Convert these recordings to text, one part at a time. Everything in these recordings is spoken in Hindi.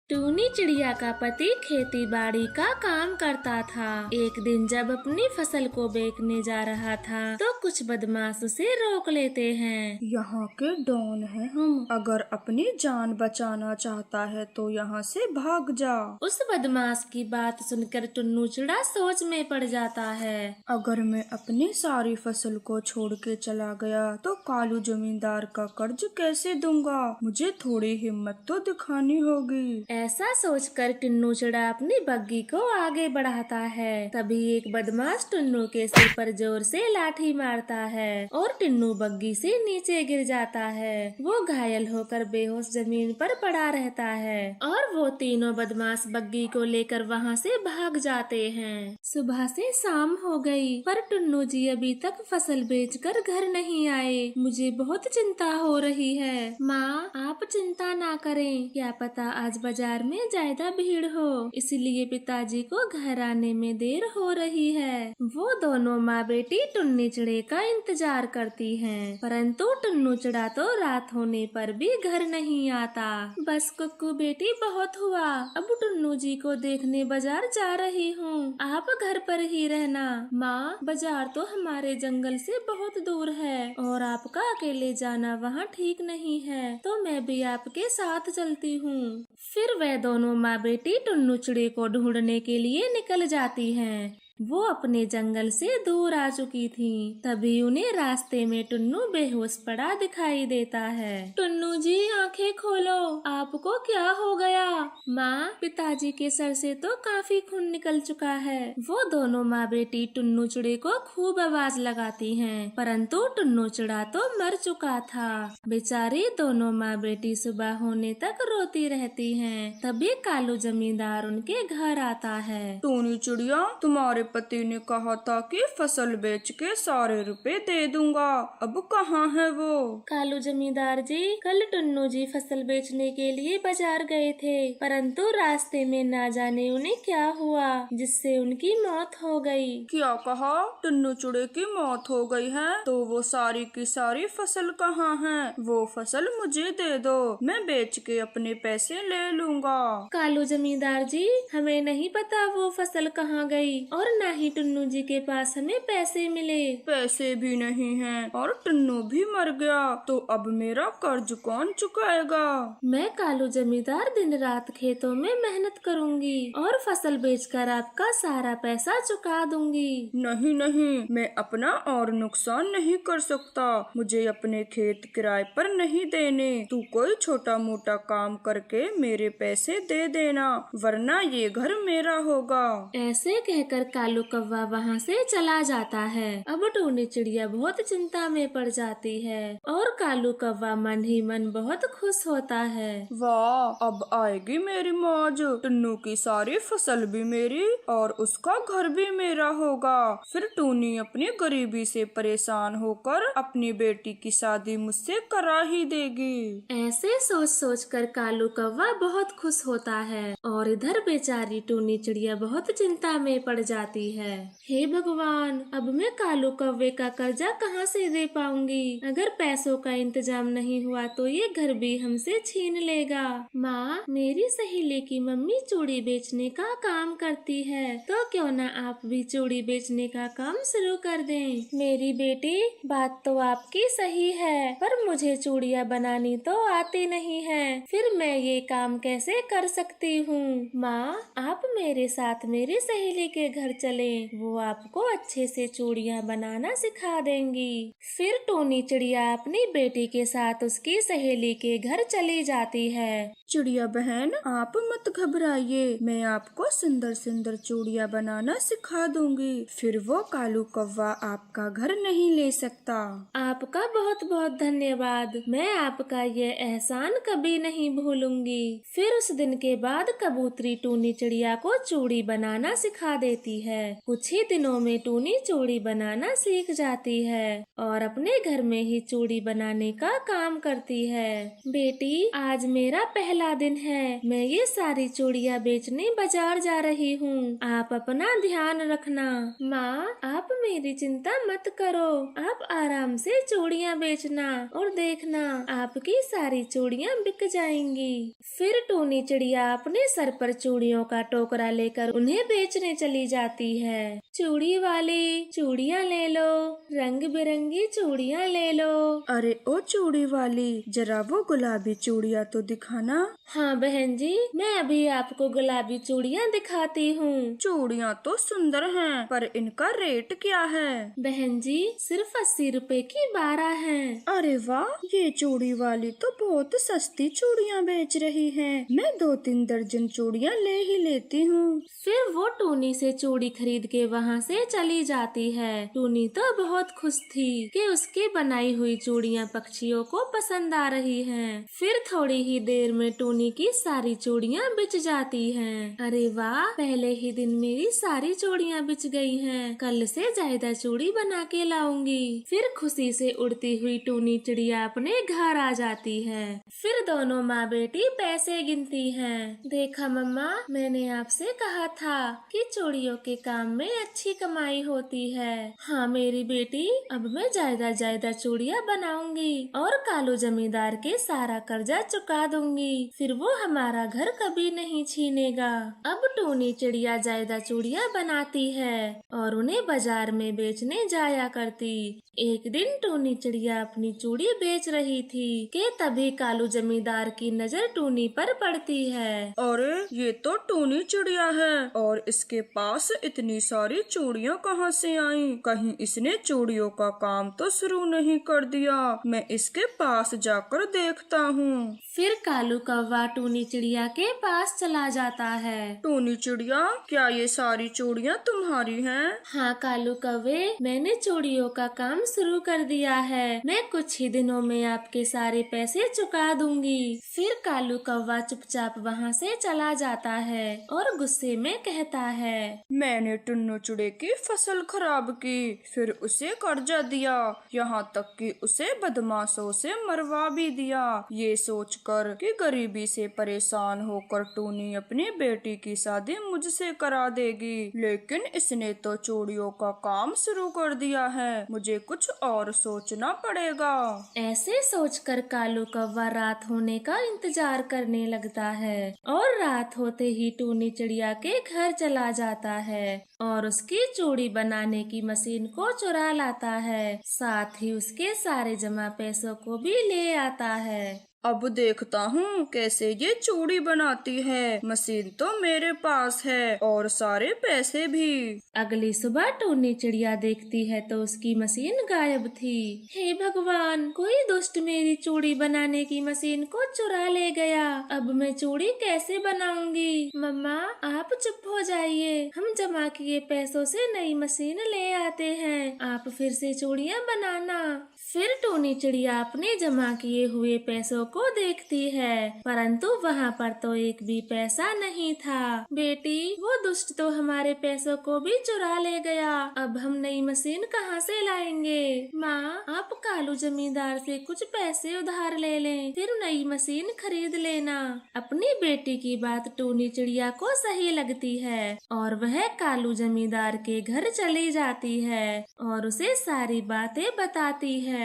टूनी चिड़िया का पति खेती बाड़ी का काम करता था। एक दिन जब अपनी फसल को बेचने जा रहा था तो कुछ बदमाश उसे रोक लेते हैं। यहाँ के डॉन हैं हम, अगर अपनी जान बचाना चाहता है तो यहाँ से भाग जा। उस बदमाश की बात सुनकर टुन्नू चिड़ा सोच में पड़ जाता है। अगर मैं अपनी सारी फसल को छोड़ के चला गया तो कालू जमींदार का कर्ज कैसे दूंगा? मुझे थोड़ी हिम्मत तो दिखानी होगी। ऐसा सोचकर टुन्नू चिड़ा अपनी बग्गी को आगे बढ़ाता है। तभी एक बदमाश टुन्नू के सिर पर जोर से लाठी मारता है और टुन्नू बग्गी से नीचे गिर जाता है। वो घायल होकर बेहोश जमीन पर पड़ा रहता है और वो तीनों बदमाश बग्गी को लेकर वहाँ से भाग जाते हैं। सुबह से शाम हो गई पर टुन्नू जी अभी तक फसल बेचकर घर नहीं आए। मुझे बहुत चिंता हो रही है। माँ, आप चिंता ना करें, क्या पता आज बाजार में ज्यादा भीड़ हो, इसलिए पिताजी को घर आने में देर हो रही है। वो दोनों माँ बेटी टुन्नी चिड़े का इंतजार करती हैं, परंतु टुन्नू चिड़ा तो रात होने पर भी घर नहीं आता। बस कुक्कू बेटी बहुत हुआ, अब टुन्नू जी को देखने बाजार जा रही हूँ, आप घर पर ही रहना। माँ, बाजार तो हमारे जंगल से बहुत दूर है और आपका अकेले जाना वहाँ ठीक नहीं है, तो मैं भी आपके साथ चलती हूँ। फिर वह दोनों माँ बेटी टुन्नू चिड़े को ढूंढने के लिए निकल जाती हैं। वो अपने जंगल से दूर आ चुकी थीं। तभी उन्हें रास्ते में टुन्नू बेहोश पड़ा दिखाई देता है। टुन्नू जी, आंखें खोलो, आपको क्या हो गया? माँ, पिताजी के सर से तो काफी खून निकल चुका है। वो दोनों माँ बेटी टुन्नू चिड़े को खूब आवाज लगाती हैं, परंतु टुन्नू चिड़ा तो मर चुका था। बेचारी दोनों माँ बेटी सुबह होने तक रोती रहती हैं। तभी कालू जमींदार उनके घर आता है। टूनी चिड़िया, तुम्हारे पति ने कहा था कि फसल बेच के सारे रुपए दे दूंगा, अब कहाँ है वो? कालू जमींदार जी, कल टुन्नू जी फसल बेचने के लिए बाजार गए थे, परंतु रास्ते में ना जाने उन्हें क्या हुआ जिससे उनकी मौत हो गई। क्या कहा? टुन्नू चिड़े की मौत हो गई है? तो वो सारी की सारी फसल कहाँ है? वो फसल मुझे दे दो, मैं बेच के अपने पैसे ले लूंगा। कालू जमींदार जी, हमें नहीं पता वो फसल कहाँ गई और ना ही टुन्नू जी के पास हमें पैसे मिले। पैसे भी नहीं हैं और टुन्नू भी मर गया, तो अब मेरा कर्ज कौन चुकाएगा? मैं कालू जमींदार दिन रात खेतों में मेहनत करूंगी और फसल बेचकर आपका सारा पैसा चुका दूंगी। नहीं नहीं, मैं अपना और नुकसान नहीं कर सकता, मुझे अपने खेत किराए पर नहीं देने। तू कोई छोटा मोटा काम करके मेरे पैसे दे देना, वरना ये घर मेरा होगा। ऐसे कहकर कालू कौवा वहाँ से चला जाता है। अब टूनी चिड़िया बहुत चिंता में पड़ जाती है और कालू कौवा मन ही मन बहुत खुश होता है। वाह, अब आएगी मेरी मौज, टुन्नू की सारी फसल भी मेरी और उसका घर भी मेरा होगा। फिर टूनी अपनी गरीबी से परेशान होकर अपनी बेटी की शादी मुझसे करा ही देगी। ऐसे सोच सोच कर कालू कौवा बहुत खुश होता है और इधर बेचारी टूनी चिड़िया बहुत चिंता में पड़ जाती है। हे भगवान, अब मैं कालू कौवे का कर्जा कहाँ से दे पाऊंगी? अगर पैसों का इंतजाम नहीं हुआ तो ये घर भी हमसे छीन लेगा। माँ, मेरी सहेली की मम्मी चूड़ी बेचने का काम करती है, तो क्यों ना आप भी चूड़ी बेचने का काम शुरू कर दें। मेरी बेटी, बात तो आपकी सही है, पर मुझे चूड़ियाँ बनानी तो आती नहीं है, फिर मैं ये काम कैसे कर सकती हूँ? माँ, आप मेरे साथ मेरी सहेली के घर चलें, वो आपको अच्छे से चूड़ियाँ बनाना सिखा देंगी। फिर टूनी चिड़िया अपनी बेटी के साथ उसकी सहेली के घर चली जाती है। चिड़िया बहन, आप मत घबराइए, मैं आपको सुंदर सुंदर चूड़ियाँ बनाना सिखा दूंगी, फिर वो कालू कौवा आपका घर नहीं ले सकता। आपका बहुत बहुत धन्यवाद, मैं आपका ये एहसान कभी नहीं भूलूंगी। फिर उस दिन के बाद कबूतरी टूनी चिड़िया को चूड़ी बनाना सिखा देती है। कुछ ही दिनों में टूनी चूड़ी बनाना सीख जाती है और अपने घर में ही चूड़ी बनाने का काम करती है। बेटी, आज मेरा पहला पहला दिन है। मैं ये सारी चूड़ियाँ बेचने बाजार जा रही हूँ। आप अपना ध्यान रखना। माँ, आप मेरी चिंता मत करो। आप आराम से चूड़ियाँ बेचना और देखना आपकी सारी चूड़ियाँ बिक जाएंगी। फिर टूनी चिड़िया अपने सर पर चूड़ियों का टोकरा लेकर उन्हें बेचने चली जाती है। चूड़ी वाली, चूड़ियाँ ले लो, रंग बिरंगी चूड़ियाँ ले लो। अरे ओ चूड़ी वाली, जरा वो गुलाबी चूड़ियाँ तो दिखाना। हाँ बहन जी, मैं अभी आपको गुलाबी चूड़ियाँ दिखाती हूँ। चूड़ियाँ तो सुंदर हैं, पर इनका रेट क्या है? बहन जी, सिर्फ 80 रुपए की 12 हैं। अरे वाह, ये चूड़ी वाली तो बहुत सस्ती चूड़ियाँ बेच रही है। मैं 2-3 दर्जन चूड़ियाँ ले ही लेती हूँ। फिर वो टूनी से चूड़ी खरीद के वहाँ से चली जाती है। टूनी तो बहुत खुश थी कि उसकी बनाई हुई चूड़ियाँ पक्षियों को पसंद आ रही हैं। फिर थोड़ी ही देर में टूनी की सारी चूड़ियाँ बिच जाती हैं। अरे वाह, पहले ही दिन मेरी सारी चूड़ियाँ बिच गई हैं। कल से ज्यादा चूड़ी बना के लाऊंगी। फिर खुशी से उड़ती हुई टूनी चिड़िया अपने घर आ जाती है। फिर दोनों माँ बेटी पैसे गिनती हैं। देखा मम्मा, मैंने आपसे कहा था कि चूड़ियों के काम में अच्छी कमाई होती है। हाँ मेरी बेटी, अब मैं ज्यादा चूड़ियाँ बनाऊंगी और कालू जमींदार के सारा कर्जा चुका दूंगी। फिर वो हमारा घर कभी नहीं छीनेगा। अब टूनी चिड़िया ज्यादा चूड़ियाँ बनाती है और उन्हें बाजार में बेचने जाया करती। एक दिन टूनी चिड़िया अपनी चूड़ी बेच रही थी कि तभी कालू जमींदार की नजर टूनी पर पड़ती है। अरे ये तो टूनी चिड़िया है, और इसके पास इतनी सारी चूड़ियाँ कहाँ से आईं? कहीं इसने चूड़ियों का काम तो शुरू नहीं कर दिया। मैं इसके पास जाकर देखता हूँ। फिर कालू कौवा टूनी चिड़िया के पास चला जाता है। टूनी चिड़िया, क्या ये सारी चूड़ियाँ तुम्हारी हैं? हाँ कालू कौवे, मैंने चूड़ियों का काम शुरू कर दिया है। मैं कुछ ही दिनों में आपके सारे पैसे चुका दूंगी। फिर कालू कौवा चुपचाप वहाँ से चला जाता है और गुस्से में कहता है, मैंने टुन्नू चिड़े की फसल खराब की, फिर उसे कर्जा दिया, यहाँ तक कि उसे बदमाशों से मरवा भी दिया। ये सोचकर कि गरीबी से परेशान होकर टूनी अपनी बेटी की शादी मुझसे करा देगी, लेकिन इसने तो चूड़ियों का काम शुरू कर दिया है। मुझे कुछ और सोचना पड़ेगा। ऐसे सोचकर कालू कौवा रात होने का इंतजार करने लगता है और रात होते ही टूनी चिड़िया के घर चला जाता है और उसकी चूड़ी बनाने की मशीन को चुरा लाता है। साथ ही उसके सारे जमा पैसों को भी ले आता है। अब देखता हूँ कैसे ये चूड़ी बनाती है। मशीन तो मेरे पास है और सारे पैसे भी। अगली सुबह टूनी चिड़िया देखती है तो उसकी मशीन गायब थी। हे भगवान, कोई दुष्ट मेरी चूड़ी बनाने की मशीन को चुरा ले गया। अब मैं चूड़ी कैसे बनाऊंगी? मम्मा, आप चुप हो जाइए। हम जमा किए पैसों से नई मशीन ले आते हैं। आप फिर से चूड़ियाँ बनाना। फिर टूनी चिड़िया अपने जमा किए हुए पैसों को देखती है, परंतु वहाँ पर तो एक भी पैसा नहीं था। बेटी, वो दुष्ट तो हमारे पैसों को भी चुरा ले गया। अब हम नई मशीन कहाँ से लाएंगे? माँ, आप कालू जमींदार से कुछ पैसे उधार ले लें, फिर नई मशीन खरीद लेना। अपनी बेटी की बात टूनी चिड़िया को सही लगती है और वह कालू जमींदार के घर चली जाती है और उसे सारी बातें बताती है।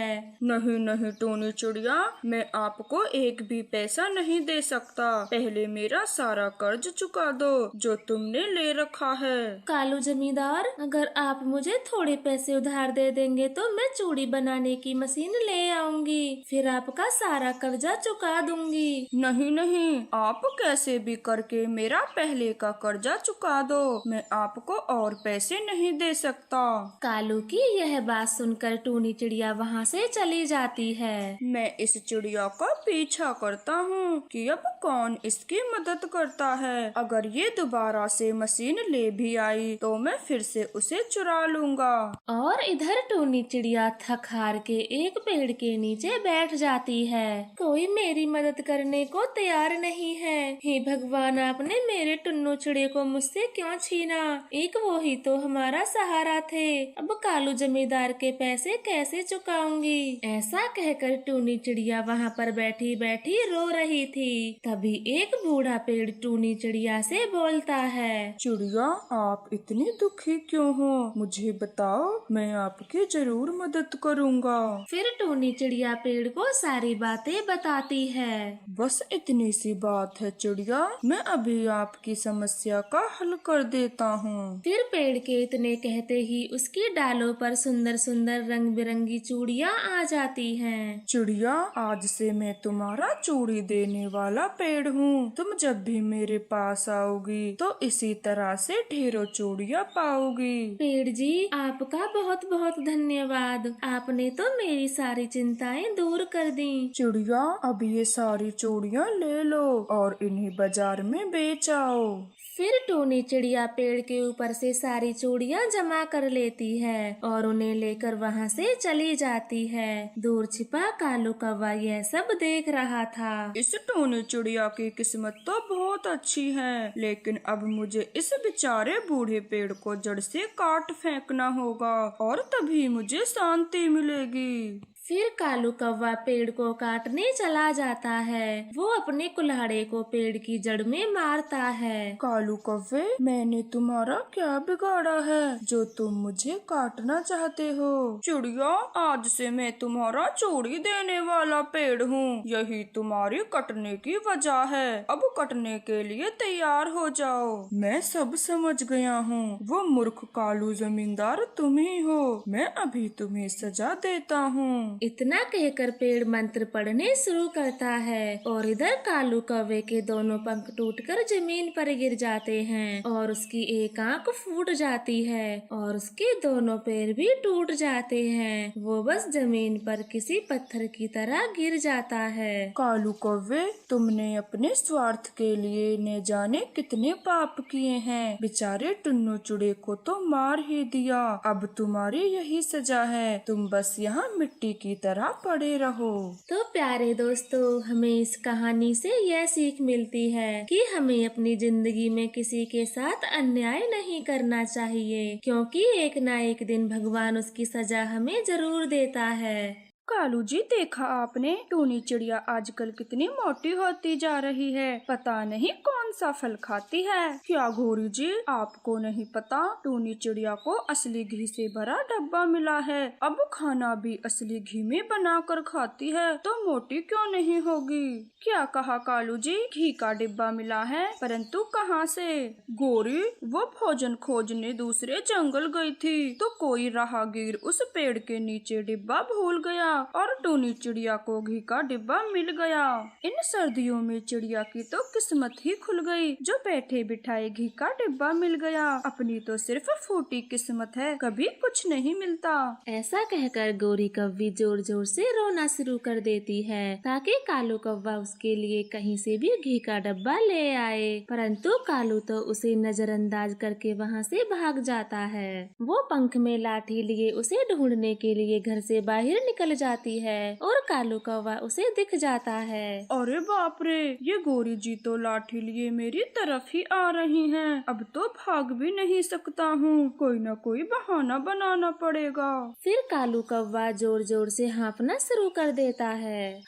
नहीं नहीं टूनी चिड़िया, मैं आपको एक भी पैसा नहीं दे सकता। पहले मेरा सारा कर्ज चुका दो जो तुमने ले रखा है। कालू जमींदार, अगर आप मुझे थोड़े पैसे उधार दे देंगे तो मैं चूड़ी बनाने की मशीन ले आऊंगी, फिर आपका सारा कर्जा चुका दूंगी। नहीं नहीं, आप कैसे भी करके मेरा पहले का कर्जा चुका दो। मैं आपको और पैसे नहीं दे सकता। कालू की यह बात सुनकर टूनी चिड़िया वहाँ से चली जाती है। मैं इस चिड़िया का पीछा करता हूँ कि अब कौन इसकी मदद करता है। अगर ये दोबारा से मशीन ले भी आई तो मैं फिर से उसे चुरा लूंगा। और इधर टूनी चिड़िया थक हार के एक पेड़ के नीचे बैठ जाती है। कोई मेरी मदद करने को तैयार नहीं है। हे भगवान, आपने मेरे टुन्नू चिड़े को मुझसे क्यों छीना? एक वो ही तो हमारा सहारा थे। अब कालू जमींदार के पैसे कैसे चुकाऊंगी? जाऊंगी। ऐसा कहकर टूनी चिड़िया वहाँ पर बैठी बैठी रो रही थी। तभी एक बूढ़ा पेड़ टूनी चिड़िया से बोलता है, चिड़िया, आप इतनी दुखी क्यों हो? मुझे बताओ, मैं आपकी जरूर मदद करूँगा। फिर टूनी चिड़िया पेड़ को सारी बातें बताती है। बस इतनी सी बात है चिड़िया, मैं अभी आपकी समस्या का हल कर देता हूँ। फिर पेड़ के इतने कहते ही उसकी डालों पर सुंदर सुंदर रंग बिरंगी चूड़ियाँ आ जाती हैं। चिड़िया, आज से मैं तुम्हारा चूड़ी देने वाला पेड़ हूँ। तुम जब भी मेरे पास आओगी तो इसी तरह से ढेरों चूड़ियाँ पाओगी। पेड़ जी, आपका बहुत बहुत धन्यवाद। आपने तो मेरी सारी चिंताएं दूर कर दी। चिड़िया, अब ये सारी चूड़ियाँ ले लो और इन्हें बाजार में बेच आओ। फिर टूनी चिड़िया पेड़ के ऊपर से सारी चूड़ियाँ जमा कर लेती है और उन्हें लेकर वहाँ से चली जाती है। दूर छिपा कालू कौवा यह सब देख रहा था। इस टूनी चिड़िया की किस्मत तो बहुत अच्छी है, लेकिन अब मुझे इस बेचारे बूढ़े पेड़ को जड़ से काट फेंकना होगा और तभी मुझे शांति मिलेगी। फिर कालू कौवा पेड़ को काटने चला जाता है। वो अपने कुल्हाड़े को पेड़ की जड़ में मारता है। कालू कौवे, मैंने तुम्हारा क्या बिगाड़ा है जो तुम मुझे काटना चाहते हो? चिड़िया, आज से मैं तुम्हारा चूड़ी देने वाला पेड़ हूँ। यही तुम्हारी कटने की वजह है। अब कटने के लिए तैयार हो जाओ। मैं सब समझ गया हूँ। वो मूर्ख कालू जमींदार तुम ही हो। मैं अभी तुम्हें सजा देता हूँ। इतना कहकर पेड़ मंत्र पढ़ने शुरू करता है और इधर कालू कौवे के दोनों पंख टूटकर जमीन पर गिर जाते हैं और उसकी एक आंख फूट जाती है और उसके दोनों पैर भी टूट जाते हैं। वो बस जमीन पर किसी पत्थर की तरह गिर जाता है। कालू कौवे, तुमने अपने स्वार्थ के लिए न जाने कितने पाप किए हैं। बेचारे टुन्नू चूड़े को तो मार ही दिया। अब तुम्हारी यही सजा है। तुम बस यहाँ मिट्टी की तरह पड़े रहो। तो प्यारे दोस्तों, हमें इस कहानी से यह सीख मिलती है कि हमें अपनी जिंदगी में किसी के साथ अन्याय नहीं करना चाहिए, क्योंकि एक ना एक दिन भगवान उसकी सजा हमें जरूर देता है। कालू जी, देखा आपने, टूनी चिड़िया आजकल कितनी मोटी होती जा रही है। पता नहीं कौन सा फल खाती है। क्या घोरी जी, आपको नहीं पता, टूनी चिड़िया को असली घी से भरा डब्बा मिला है। अब खाना भी असली घी में बनाकर खाती है, तो मोटी क्यों नहीं होगी? क्या कहा कालू जी? घी का डिब्बा मिला है, परंतु कहाँ से? गोरी, वो भोजन खोजने दूसरे जंगल गई थी, तो कोई राहगीर उस पेड़ के नीचे डिब्बा भूल गया और टूनी चिड़िया को घी का डिब्बा मिल गया। इन सर्दियों में चिड़िया की तो किस्मत ही खुल गई, जो बैठे बिठाए घी का डिब्बा मिल गया। अपनी तो सिर्फ फूटी किस्मत है, कभी कुछ नहीं मिलता। ऐसा कहकर गोरी कौवी जोर जोर से रोना शुरू कर देती है ताकि कालू कौवा उसके लिए कहीं से भी घी का डब्बा ले आए, परंतु कालू तो उसे नजरअंदाज करके वहाँ से भाग जाता है। वो पंख में लाठी लिए उसे ढूंढने के लिए घर से बाहर निकल जाती है और कालू कौवा उसे दिख जाता है। अरे बाप रे, ये गोरी जी तो लाठी लिए मेरी तरफ ही आ रही हैं। अब तो भाग भी नहीं सकता हूँ, कोई न कोई बहाना बनाना पड़ेगा। फिर कालू कौवा जोर जोर से हाँफना शुरू कर देता है।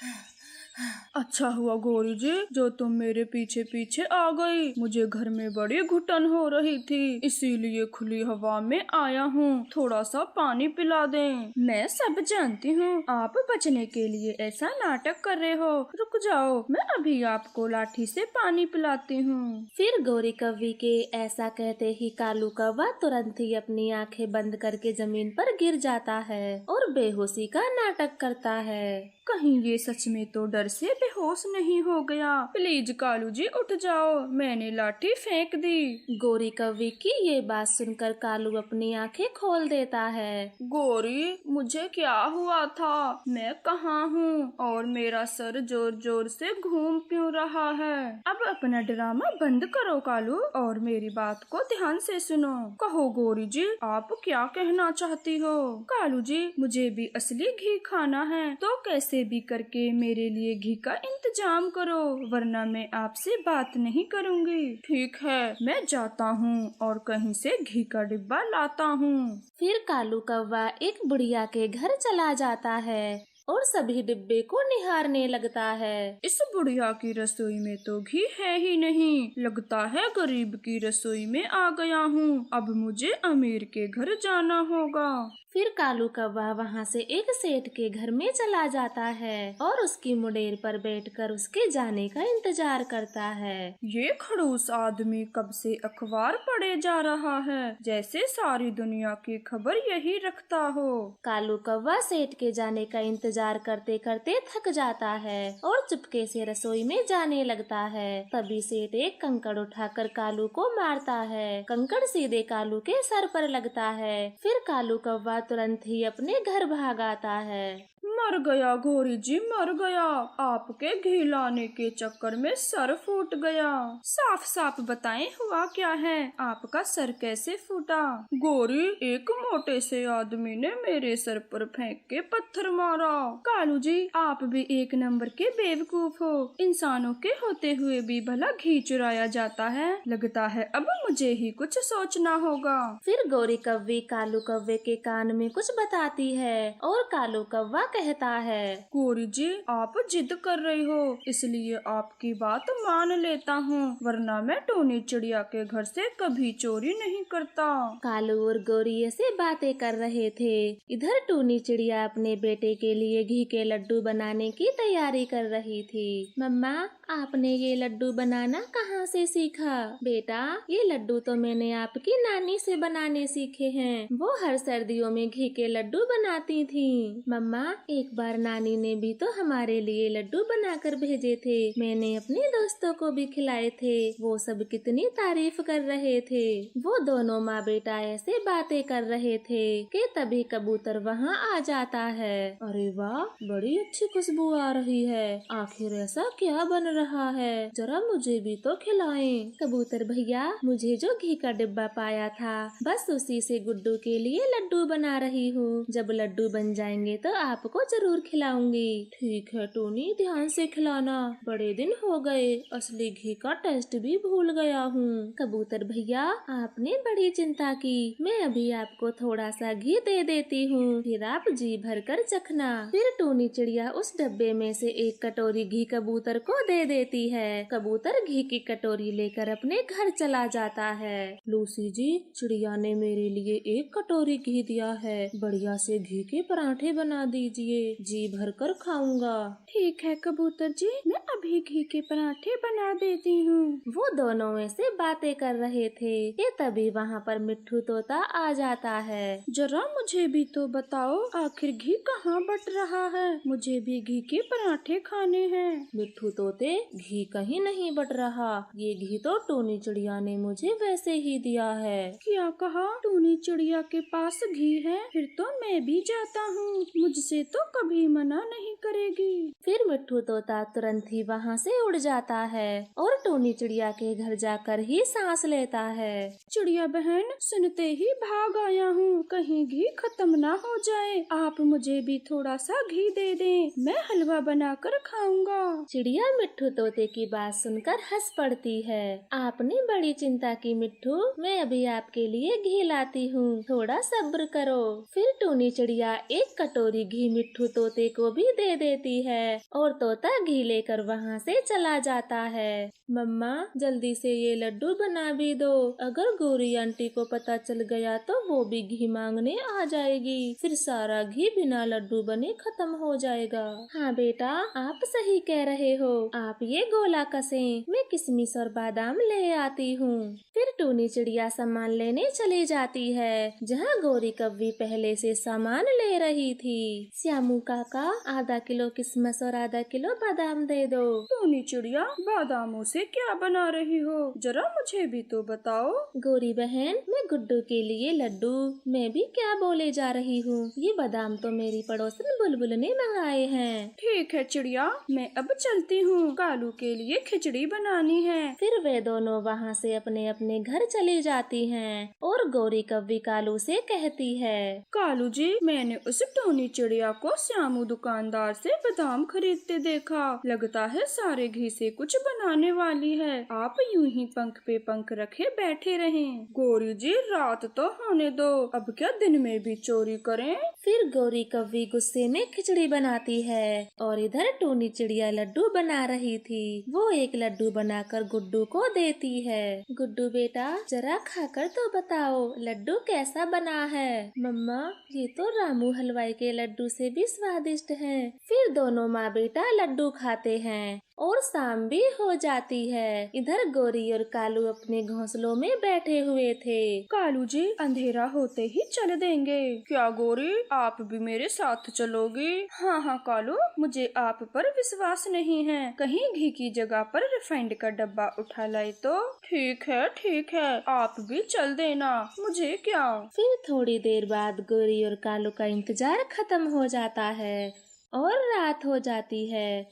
अच्छा हुआ गोरी जी जो तुम मेरे पीछे पीछे आ गई। मुझे घर में बड़ी घुटन हो रही थी, इसीलिए खुली हवा में आया हूँ। थोड़ा सा पानी पिला दें। मैं सब जानती हूँ, आप बचने के लिए ऐसा नाटक कर रहे हो। रुक जाओ, मैं अभी आपको लाठी से पानी पिलाती हूँ। फिर गोरी कौवी के ऐसा कहते ही कालू कौवा तुरंत ही अपनी आंखें बंद करके जमीन पर गिर जाता है और बेहोशी का नाटक करता है। कहीं ये सच में तो डर से बेहोश नहीं हो गया। प्लीज कालू जी उठ जाओ, मैंने लाठी फेंक दी। गोरी कौवी की ये बात सुनकर कालू अपनी आंखें खोल देता है। गोरी, मुझे क्या हुआ था? मैं कहाँ हूँ और मेरा सर जोर जोर से घूम क्यों रहा है? अब अपना ड्रामा बंद करो कालू और मेरी बात को ध्यान से सुनो। कहो गोरी जी, आप क्या कहना चाहती हो? कालू जी, मुझे भी असली घी खाना है, तो कैसे कैसे भी करके मेरे लिए घी का इंतजाम करो, वरना मैं आपसे बात नहीं करूँगी। ठीक है, मैं जाता हूँ और कहीं से घी का डिब्बा लाता हूँ। फिर कालू कौवा एक बुढ़िया के घर चला जाता है और सभी डिब्बे को निहारने लगता है। इस बुढ़िया की रसोई में तो घी है ही नहीं, लगता है गरीब की रसोई में आ गया हूँ। अब मुझे अमीर के घर जाना होगा। फिर कालू कौवा वहाँ से एक सेठ के घर में चला जाता है और उसकी मुडेर पर बैठकर उसके जाने का इंतजार करता है। ये खड़ूस आदमी कब से अखबार पढ़े जा रहा है, जैसे सारी दुनिया की खबर यही रखता हो। कालू कौवा सेठ के जाने का इंतजार करते करते थक जाता है और चुपके से रसोई में जाने लगता है। तभी सेठ एक कंकड़ उठाकर कालू को मारता है। कंकड़ सीधे कालू के सर पर लगता है। फिर कालू कौवा तुरंत ही अपने घर भाग आता है। मर गया गौरी जी, मर गया। आपके घी लाने के चक्कर में सर फूट गया। साफ साफ बताएं हुआ क्या है, आपका सर कैसे फूटा? गौरी, एक मोटे से आदमी ने मेरे सर पर फेंक के पत्थर मारा। कालू जी, आप भी एक नंबर के बेवकूफ हो। इंसानों के होते हुए भी भला घी चुराया जाता है। लगता है अब मुझे ही कुछ सोचना होगा। फिर गौरी कौवी कालू कौवे के कान में कुछ बताती है और कालू कौवा कहता है, गौरी जी, आप जिद कर रही हो, इसलिए आपकी बात मान लेता हूँ, वरना मैं टोनी चिड़िया के घर से कभी चोरी नहीं करता। कालू और गौरी ऐसे बातें कर रहे थे। इधर टूनी चिड़िया अपने बेटे के लिए घी के लड्डू बनाने की तैयारी कर रही थी। मम्मा, आपने ये लड्डू बनाना कहाँ से सीखा? बेटा, ये लड्डू तो मैंने आपकी नानी से बनाने सीखे हैं। वो हर सर्दियों में घी के लड्डू बनाती थी। मम्मा, एक बार नानी ने भी तो हमारे लिए लड्डू बनाकर भेजे थे। मैंने अपने दोस्तों को भी खिलाए थे। वो सब कितनी तारीफ कर रहे थे। वो दोनों माँ बेटा ऐसे बातें कर रहे थे कि तभी कबूतर वहाँ आ जाता है। अरे वाह, बड़ी अच्छी खुशबू आ रही है। आखिर ऐसा क्या बन रहा है? जरा मुझे भी तो खिलाएं। कबूतर भैया, मुझे जो घी का डिब्बा पाया था, बस उसी से गुड्डू के लिए लड्डू बना रही हूँ। जब लड्डू बन जाएंगे तो आपको जरूर खिलाऊंगी। ठीक है टोनी, ध्यान से खिलाना। बड़े दिन हो गए, असली घी का टेस्ट भी भूल गया हूँ। कबूतर भैया, आपने बड़ी चिंता की। मैं अभी आपको थोड़ा सा घी दे देती हूँ, फिर आप जी भर कर चखना। फिर टोनी चिड़िया उस डब्बे में से एक कटोरी घी कबूतर को दे देती है। कबूतर घी की कटोरी लेकर अपने घर चला जाता है। लूसी जी, चिड़िया ने मेरे लिए एक कटोरी घी दिया है। बढ़िया से घी के पराठे बना दीजिए, जी भर कर खाऊंगा। ठीक है कबूतर जी, मैं अभी घी के पराठे बना देती हूँ। वो दोनों ऐसे बातें कर रहे थे कि तभी वहाँ पर मिट्ठू तोता आ जाता है। जरा मुझे भी तो बताओ, आखिर घी कहाँ बट रहा है? मुझे भी घी के पराठे खाने हैं। मिट्ठू तोते, घी कहीं नहीं बट रहा। ये घी तो टोनी चिड़िया ने मुझे वैसे ही दिया है। क्या कहा? टोनी चिड़िया के पास घी है? फिर तो मैं भी जाता हूँ, मुझसे तो कभी मना नहीं करेगी। फिर मिट्ठू तोता तुरंत ही वहाँ से उड़ जाता है और टोनी चिड़िया के घर जाकर ही सांस लेता है। चिड़िया बहन, सुनते ही भाग आया हूँ, कहीं घी खत्म ना हो जाए। आप मुझे भी थोड़ा सा घी दे दें, मैं हलवा बनाकर खाऊंगा। चिड़िया मिट्ठू तोते की बात सुनकर हंस पड़ती है। आपने बड़ी चिंता की मिट्ठू, मैं अभी आपके लिए घी लाती हूँ, थोड़ा सब्र करो। फिर टोनी चिड़िया एक कटोरी घी मिट्ठू तोते को भी दे देती है और तोता घी लेकर वहाँ से चला जाता है। मम्मा, जल्दी से ये लड्डू बना भी दो। अगर गौरी आंटी को पता चल गया तो वो भी घी मांगने आ जाएगी, फिर सारा घी बिना लड्डू बने खत्म हो जाएगा। हाँ बेटा, आप सही कह रहे हो। आप ये गोला कसें, मैं किशमिश और बादाम ले आती हूँ। फिर टोनी चिड़िया सामान लेने चली जाती है, जहाँ गौरी कव्वी पहले से सामान ले रही थी। श्यामू काका, आधा किलो किशमिश और आधा किलो बादाम दे दो। टोनी चिड़िया, बादामों से क्या बना रही हो? जरा मुझे भी तो बताओ। गौरी बहन, मैं गुड्डू के लिए लड्डू। मैं भी क्या बोले जा रही हूँ, ये बादाम तो मेरी पड़ोसन बुलबुल ने मंगाए हैं। ठीक है चिड़िया, मैं अब चलती हूँ कालू के लिए खिचड़ी बनाने। बनानी है। फिर वे दोनों वहाँ से अपने अपने घर चली जाती हैं और गौरी कव्वी कालू से कहती है, कालू जी, मैंने उस टोनी चिड़िया को श्यामू दुकानदार से बादाम खरीदते देखा। लगता है सारे घी से कुछ बनाने वाली है। आप यूं ही पंख पे पंख रखे बैठे रहें। गौरी जी, रात तो होने दो, अब क्या दिन में भी चोरी करें। फिर गौरी कव्वी गुस्से में खिचड़ी बनाती है और इधर टोनी चिड़िया लड्डू बना रही थी। वो एक लड्डू बनाकर गुड्डू को देती है। गुड्डू बेटा, जरा खाकर तो बताओ लड्डू कैसा बना है। मम्मा, ये तो रामू हलवाई के लड्डू से भी स्वादिष्ट है। फिर दोनों माँ बेटा लड्डू खाते हैं और शाम भी हो जाती है। इधर गौरी और कालू अपने घोंसलों में बैठे हुए थे। कालू जी, अंधेरा होते ही चल देंगे। क्या गौरी, आप भी मेरे साथ चलोगी? हाँ हाँ कालू, मुझे आप पर विश्वास नहीं है। कहीं घी की जगह पर रिफाइंड का डब्बा उठा लाए तो। ठीक है, आप भी चल देना, मुझे क्या। फिर थोड़ी देर बाद गौरी और कालू का इंतजार खत्म हो जाता है और रात हो जाती है।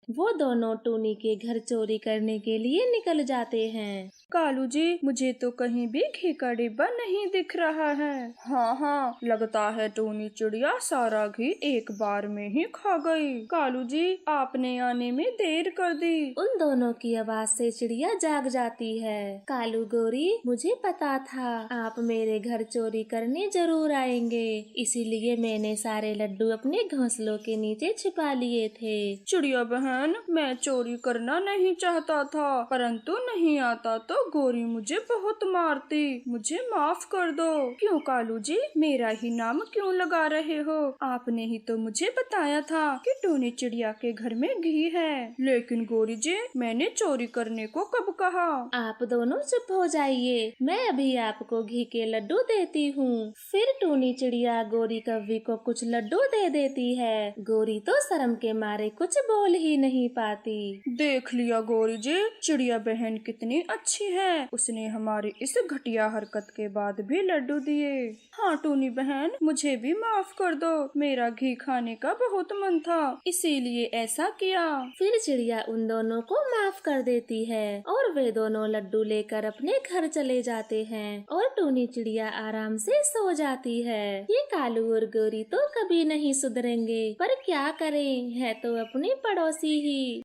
वो दोनों टोनी के घर चोरी करने के लिए निकल जाते हैं। कालू जी, मुझे तो कहीं भी घी का डिब्बा नहीं दिख रहा है। हाँ, लगता है टोनी चिड़िया सारा घी एक बार में ही खा गई। कालू जी, आपने आने में देर कर दी। उन दोनों की आवाज से चिड़िया जाग जाती है। कालू, गौरी, मुझे पता था आप मेरे घर चोरी करने जरूर आएंगे, इसीलिए मैंने सारे लड्डू अपने घोंसलों के नीचे छिपा लिए थे। चिड़िया बहन, मैं चोरी करना नहीं चाहता था, परंतु नहीं आता तो गौरी मुझे बहुत मारती। मुझे माफ कर दो। क्यों कालू जी, मेरा ही नाम क्यों लगा रहे हो? आपने ही तो मुझे बताया था कि टोनी चिड़िया के घर में घी है। लेकिन गौरी जी, मैंने चोरी करने को कब कहा? आप दोनों चुप हो जाइए, मैं अभी आपको घी के लड्डू देती हूँ। फिर टोनी चिड़िया गौरी कव्वी को कुछ लड्डू दे देती है। गौरी तो शर्म के मारे कुछ बोल ही नहीं पाती। देख लिया गौरी जी, चिड़िया बहन कितनी अच्छी है। उसने हमारी इस घटिया हरकत के बाद भी लड्डू दिए। हाँ टोनी बहन, मुझे भी माफ कर दो। मेरा घी खाने का बहुत मन था, इसीलिए ऐसा किया। फिर चिड़िया उन दोनों को माफ कर देती है और वे दोनों लड्डू लेकर अपने घर चले जाते हैं और टोनी चिड़िया आराम से सो जाती है। ये कालू और गौरी तो कभी नहीं सुधरेंगे, पर क्या करें, है तो अपनी पड़ोसी ही।